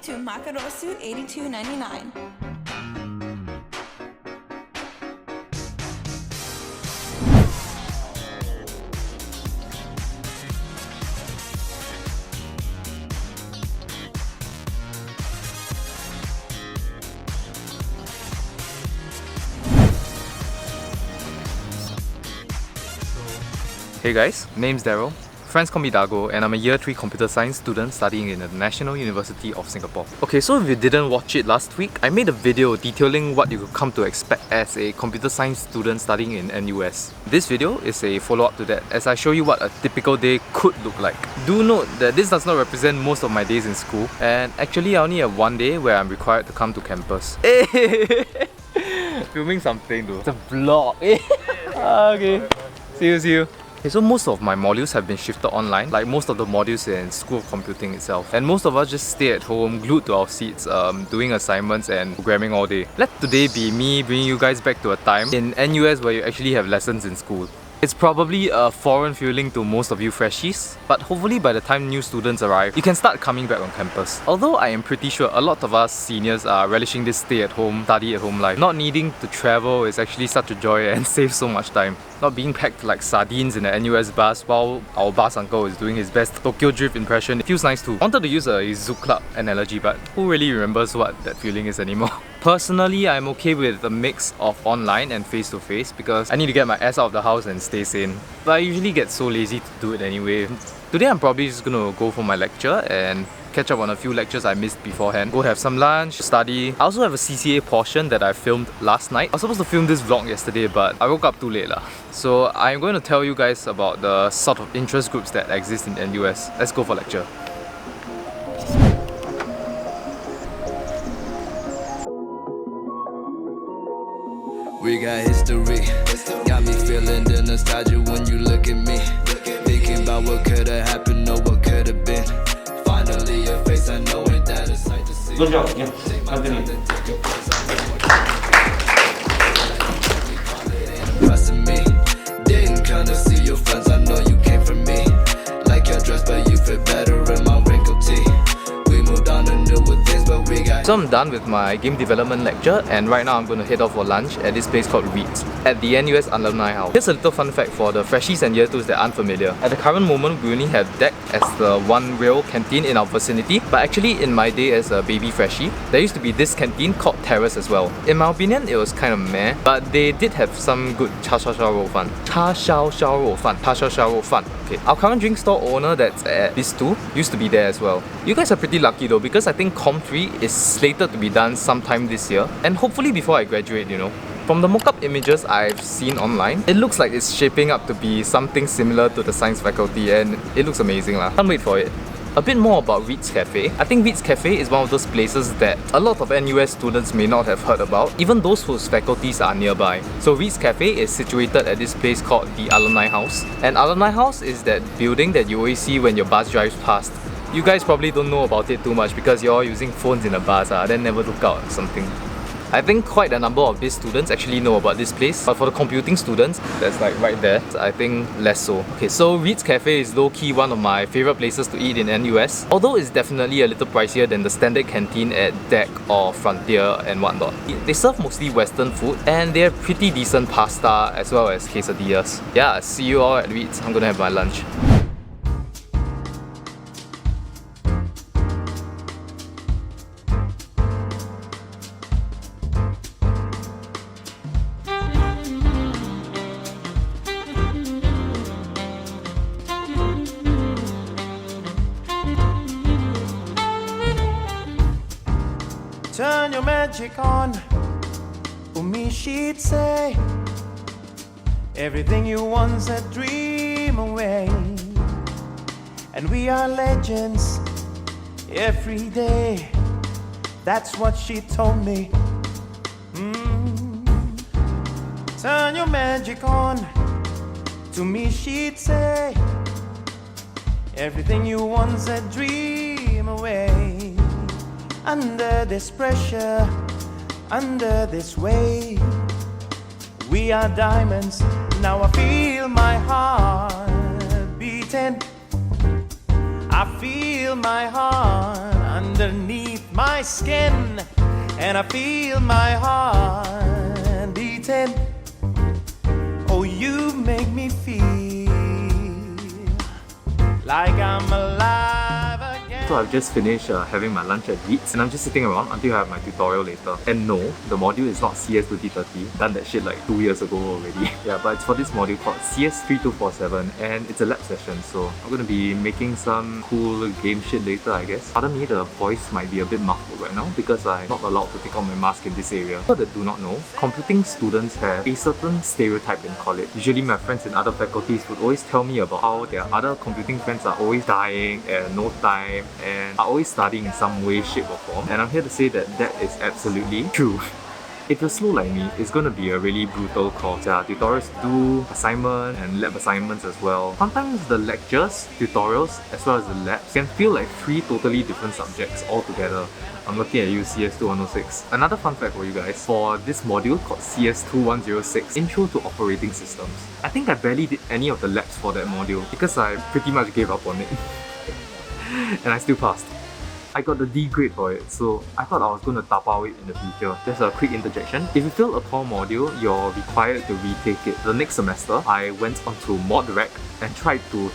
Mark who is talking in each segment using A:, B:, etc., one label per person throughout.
A: to Makarosu 8299.
B: Hey guys, name's Daryl. Friends call me Dargo, and I'm a year 3 computer science student studying in the National University of Singapore. Okay, so if you didn't watch it last week, I made a video detailing what you could come to expect as a computer science student studying in NUS. This video is a follow-up to that, as I show you what a typical day could look like. Do note that this does not represent most of my days in school, and actually I only have one day where I'm required to come to campus. Filming something though. It's a vlog. Okay. See you. Okay, so most of my modules have been shifted online, like most of the modules in School of Computing itself. And most of us just stay at home, glued to our seats, doing assignments and programming all day. Let today be me bringing you guys back to a time in NUS where you actually have lessons in school. It's probably a foreign feeling to most of you freshies, but hopefully by the time new students arrive, you can start coming back on campus. Although I am pretty sure a lot of us seniors are relishing this stay-at-home, study-at-home life. Not needing to travel is actually such a joy and saves so much time. Not being packed like sardines in the NUS bus while our bus uncle is doing his best Tokyo Drift impression. It feels nice too. I wanted to use a Zoo Club analogy, but who really remembers what that feeling is anymore? Personally, I'm okay with a mix of online and face-to-face because I need to get my ass out of the house and stay sane. But I usually get so lazy to do it anyway. Today I'm probably just gonna go for my lecture and catch up on a few lectures I missed beforehand. Go have some lunch, study. I also have a CCA portion that I filmed last night. I was supposed to film this vlog yesterday, but I woke up too late lah. So I'm going to tell you guys about the sort of interest groups that exist in NUS. Let's go for lecture.
C: We got history, got me feeling the nostalgia when you look at me. Thinking about what could have happened or what could have been. Finally your face, I know it, that is sight to see.
D: Good job, yeah, continue.
C: Trusting me, didn't come to see your friends, I know you came from me. Like your dress, but you fit better in my wrinkled tee. We moved on to newer things, but we got.
B: So I'm done with my game development lecture, and right now I'm going to head off for lunch at this place called Reedz at the NUS Alumni House. Here's a little fun fact for the freshies and year 2s that aren't familiar. At the current moment, we only have DEC as the one real canteen in our vicinity, but actually in my day as a baby freshie, there used to be this canteen called Terrace as well. In my opinion, it was kind of meh, but they did have some good cha shao shao rou fan. Cha shao shao rou fan. Cha shao shao rou fan. Okay. Our current drink store owner that's at this 2 used to be there as well. You guys are pretty lucky though, because I think Com 3 is slated to be done sometime this year, and hopefully before I graduate, you know. From the mock-up images I've seen online, it looks like it's shaping up to be something similar to the science faculty, and it looks amazing lah. Can't wait for it. A bit more about Reedz Cafe. I think Reedz Cafe is one of those places that a lot of NUS students may not have heard about, even those whose faculties are nearby. So Reedz Cafe is situated at this place called the Alumni House. And Alumni House is that building that you always see when your bus drives past. You guys probably don't know about it too much because you're all using phones in the bus, then never look out or something. I think quite a number of these students actually know about this place, but for the computing students, that's like right there, I think less so. Okay, so Reedz Cafe is low-key one of my favourite places to eat in NUS, although it's definitely a little pricier than the standard canteen at DEC or Frontier and whatnot. They serve mostly Western food, and they have pretty decent pasta as well as quesadillas. Yeah, see you all at Reedz. I'm gonna have my lunch.
E: Turn your magic on, for me she'd say. Everything you want's a dream away. And we are legends every day. That's what she told me. Turn your magic on, to me she'd say. Everything you want's a dream away. Under this pressure, under this weight, we are diamonds. Now I feel my heart beating. I feel my heart underneath my skin, and I feel my heart beating. Oh, you make me feel like I'm alive again.
B: So I've just finished having my lunch at Reedz, and I'm just sitting around until I have my tutorial later. And no, the module is not CS 2030. Done that shit like 2 years ago already. Yeah, but it's for this module called CS 3247, and it's a lab session, so I'm gonna be making some cool game shit later, I guess. Pardon me, the voice might be a bit muffled right now because I'm not allowed to take off my mask in this area. For those that do not know, computing students have a certain stereotype in college. Usually my friends in other faculties would always tell me about how their other computing friends are always dying and no time and are always studying in some way, shape or form. And I'm here to say that that is absolutely true. If you're slow like me, it's gonna be a really brutal course. There are tutorials to do, assignment and lab assignments as well. Sometimes the lectures, tutorials, as well as the labs can feel like 3 totally different subjects altogether. I'm looking at you, CS2106. Another fun fact for you guys, for this module called CS2106, Intro to Operating Systems. I think I barely did any of the labs for that module because I pretty much gave up on it. And I still passed. I got the D grade for it, so I thought I was going to tapao it in the future. Just a quick interjection. If you fail a core module, you're required to retake it. The next semester, I went onto ModRec and tried to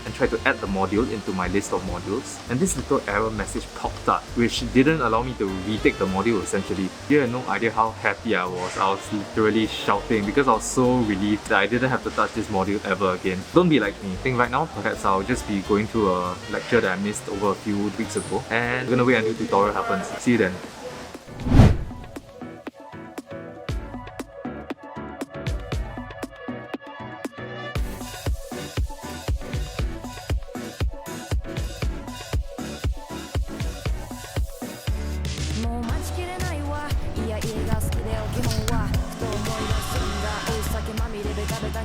B: add the module into my list of modules. And this little error message popped up, which didn't allow me to retake the module essentially. You had no idea how happy I was. I was literally shouting because I was so relieved that I didn't have to touch this module ever again. Don't be like me. I think right now, perhaps I'll just be going through a lecture that I missed over a few weeks ago. And we're gonna wait until tutorial happens. See you then.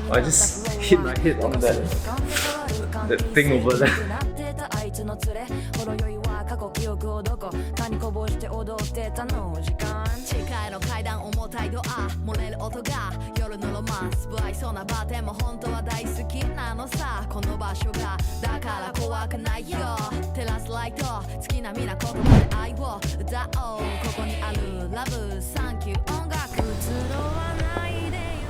B: I just hit my head on that thing over there.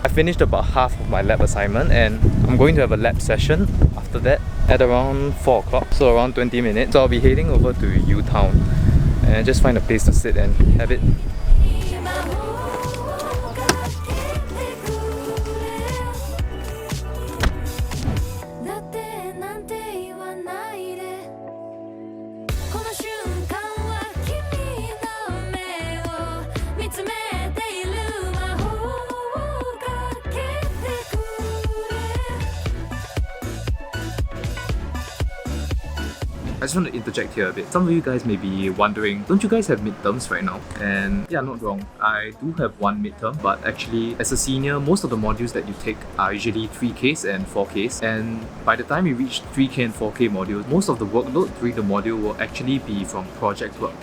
B: I finished about half of my lab assignment and I'm going to have a lab session after that at around 4 o'clock, so around 20 minutes. So I'll be heading over to UTown and just find a place to sit and have it. I just want to interject here a bit. Some of you guys may be wondering, don't you guys have midterms right now? And yeah, not wrong. I do have one midterm, but actually as a senior, most of the modules that you take are usually 3Ks and 4Ks. And by the time you reach 3K and 4K modules, most of the workload during the module will actually be from project work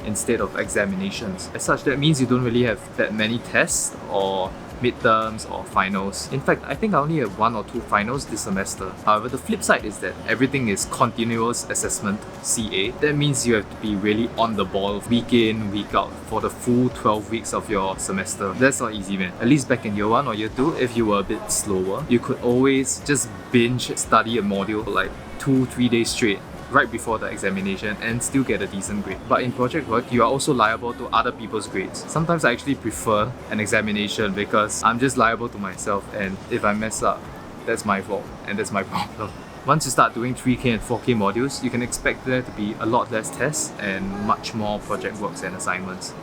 B: instead of examinations. As such, that means you don't really have that many tests or midterms or finals. In fact, I think I only have 1 or 2 finals this semester. However, the flip side is that everything is continuous assessment, CA. That means you have to be really on the ball week in, week out for the full 12 weeks of your semester. That's not easy, man. At least back in year 1 or year 2, if you were a bit slower, you could always just binge study a module for like 2-3 days straight right before the examination and still get a decent grade. But in project work, you are also liable to other people's grades. Sometimes I actually prefer an examination because I'm just liable to myself, and if I mess up, that's my fault and that's my problem. Once you start doing 3K and 4K modules, you can expect there to be a lot less tests and much more project works and assignments.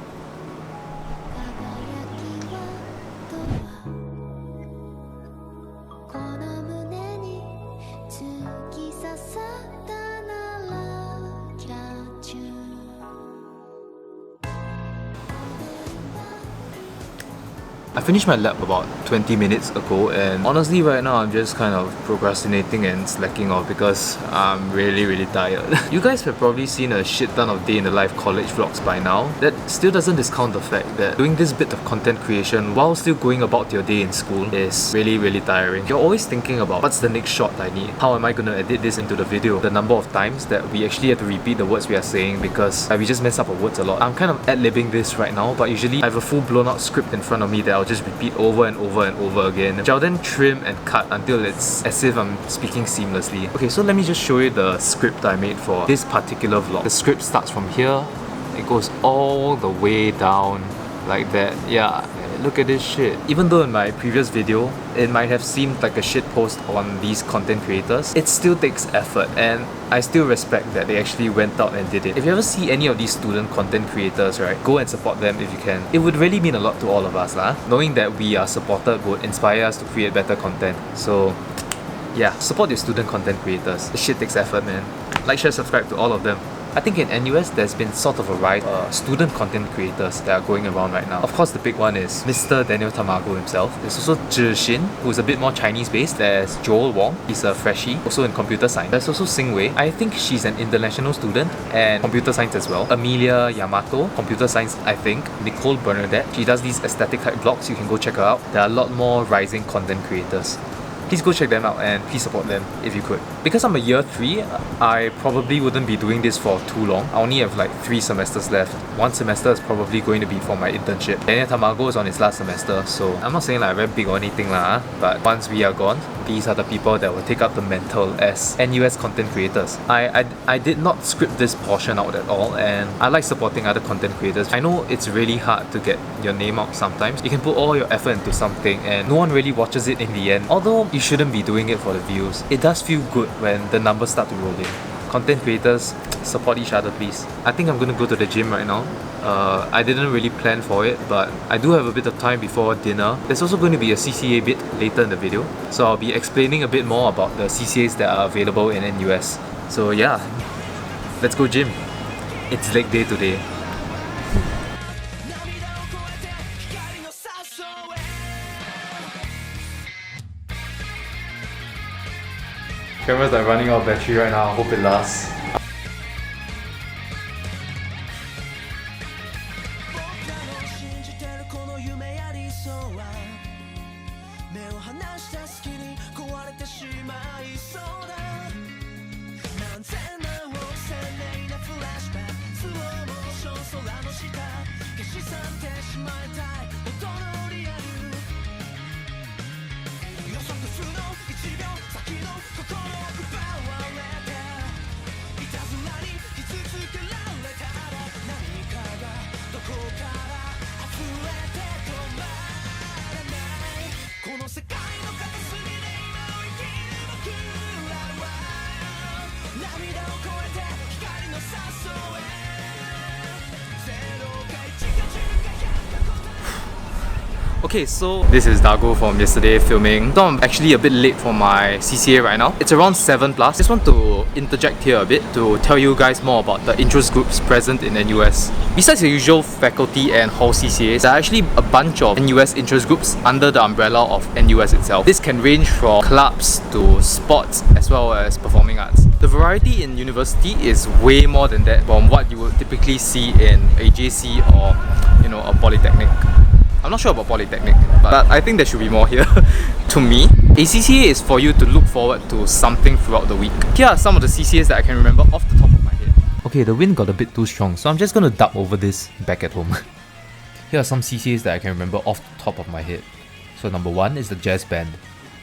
B: I finished my lab about 20 minutes ago, and honestly right now I'm just kind of procrastinating and slacking off because I'm really tired. You guys have probably seen a shit ton of day in the life college vlogs by now. That still doesn't discount the fact that doing this bit of content creation while still going about your day in school is really tiring. You're always thinking about what's the next shot I need, how am I gonna edit this into the video, the number of times that we actually have to repeat the words we are saying because we just mess up our words a lot. I'm kind of ad-libbing this right now, but usually I have a full blown out script in front of me that I'll just repeat over and over again, which I'll then trim and cut until it's as if I'm speaking seamlessly. Okay, so let me just show you the script I made for this particular vlog. The script starts from here, it goes all the way down like that. Yeah, look at this shit. Even though in my previous video it might have seemed like a shit post on these content creators, it still takes effort and I still respect that they actually went out and did it. If you ever see any of these student content creators, right, go and support them if you can. It would really mean a lot to all of us lah. Knowing that we are supported would inspire us to create better content. So yeah, support your student content creators. The shit takes effort, man. Like, share, subscribe to all of them. I think in NUS there's been sort of a rise of student content creators that are going around right now. Of course, the big one is Mr. Daniel Tamago himself. There's also Zhi who's a bit more Chinese based. There's Joel Wong, he's a freshie, also in computer science. There's also Sing Wei. I think she's an international student and computer science as well. Amelia Yamato, computer science I think. Nicole Bernadette, she does these aesthetic type vlogs, you can go check her out. There are a lot more rising content creators. Please go check them out and please support them if you could. Because I'm a year 3, I probably wouldn't be doing this for too long. I only have like 3 semesters left. 1 semester is probably going to be for my internship. Daniel Tamago is on his last semester, so I'm not saying like very big or anything lah, but once we are gone, these are the people that will take up the mantle as NUS content creators. I did not script this portion out at all, and I like supporting other content creators. I know it's really hard to get your name out sometimes. You can put all your effort into something and no one really watches it in the end. Although you shouldn't be doing it for the views, it does feel good when the numbers start to roll in. Content creators, support each other please. I think I'm gonna go to the gym right now. I didn't really plan for it, but I do have a bit of time before dinner. There's also going to be a CCA bit later in the video, so I'll be explaining a bit more about the CCAs that are available in NUS. So yeah, let's go gym. It's leg day today. Cameras are running out of battery right now, hope it lasts. Okay, so this is Dargo from yesterday filming. So I'm actually a bit late for my CCA right now. It's around 7+. Just want to interject here a bit to tell you guys more about the interest groups present in NUS. Besides the usual faculty and hall CCAs, there are actually a bunch of NUS interest groups under the umbrella of NUS itself. This can range from clubs to sports as well as performing arts. The variety in university is way more than that from what you would typically see in a JC or, you know, a polytechnic. I'm not sure about polytechnic, but I think there should be more here. To me, a CCA is for you to look forward to something throughout the week. Here are some of the CCAs that I can remember off the top of my head. Okay, the wind got a bit too strong, so I'm just gonna dub over this back at home. Here are some CCAs that I can remember off the top of my head. So number 1 is the jazz band.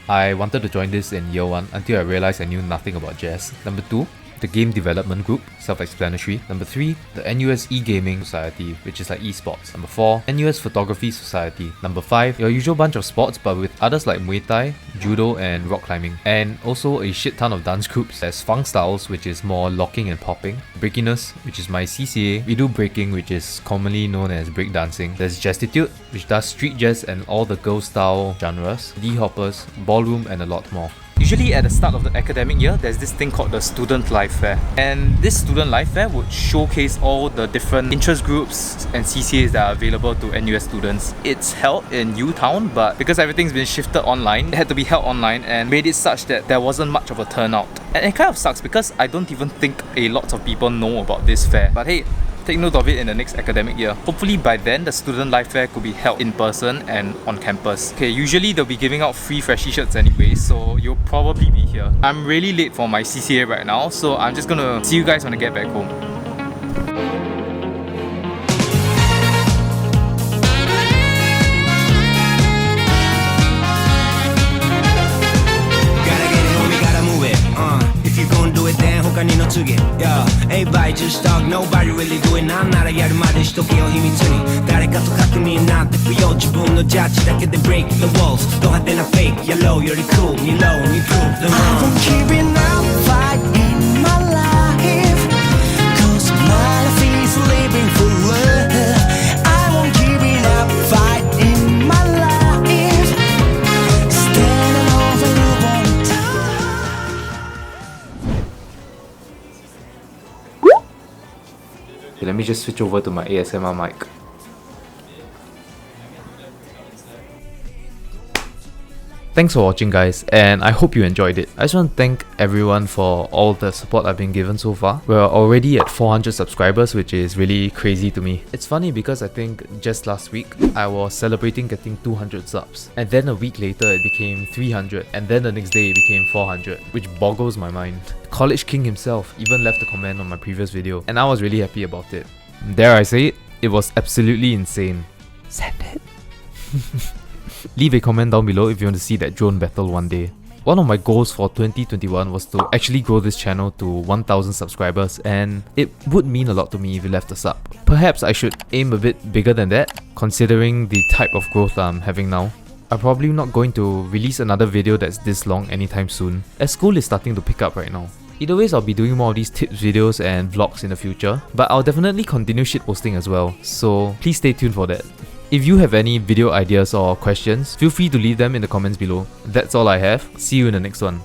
B: I wanted to join this in year 1 until I realized I knew nothing about jazz. Number 2, the game development group, self-explanatory. Number 3, the NUS e-gaming society, which is like esports. Number 4, NUS photography society. Number 5, your usual bunch of sports but with others like Muay Thai, judo and rock climbing. And also a shit ton of dance groups. There's funk styles, which is more locking and popping. Breakiness, which is my CCA. We do breaking, which is commonly known as breakdancing. There's Jazstitude, which does street jazz and all the girl style genres. D-hoppers, ballroom and a lot more. Usually at the start of the academic year, there's this thing called the Student Life Fair. And this Student Life Fair would showcase all the different interest groups and CCAs that are available to NUS students. It's held in UTown, but because everything's been shifted online, it had to be held online and made it such that there wasn't much of a turnout. And it kind of sucks because I don't even think a lot of people know about this fair. But hey, take note of it in the next academic year. Hopefully by then, the Student Life Fair could be held in person and on campus. Okay, usually they'll be giving out free freshie shirts anyway, so you'll probably be here. I'm really late for my CCA right now, so I'm just gonna see you guys when I get back home.
D: Yeah, everybody just talk, nobody really do it.なんならやるまでしとけよ秘密に。誰かと確認なんて不要。自分のジャッジだけで break the walls。ド派手なフェイク、やろうより cool。見ろ、we prove the wrong。I won't give it up, fight in my life。Cause my life is living for love。I won't give it up, fight in my life。Standing over the one time。Okay,
B: let me just switch over to my ASMR mic. Thanks for watching guys, and I hope you enjoyed it. I just want to thank everyone for all the support I've been given so far. We're already at 400 subscribers, which is really crazy to me. It's funny because I think just last week, I was celebrating getting 200 subs. And then a week later, it became 300. And then the next day, it became 400, which boggles my mind. College King himself even left a comment on my previous video, and I was really happy about it. Dare I say it? It was absolutely insane. Send it. Leave a comment down below if you want to see that drone battle one day. One of my goals for 2021 was to actually grow this channel to 1000 subscribers, and it would mean a lot to me if you left a sub. Perhaps I should aim a bit bigger than that, considering the type of growth I'm having now. I'm probably not going to release another video that's this long anytime soon, as school is starting to pick up right now. Either ways, I'll be doing more of these tips videos and vlogs in the future, but I'll definitely continue shitposting as well, so please stay tuned for that. If you have any video ideas or questions, feel free to leave them in the comments below. That's all I have. See you in the next one.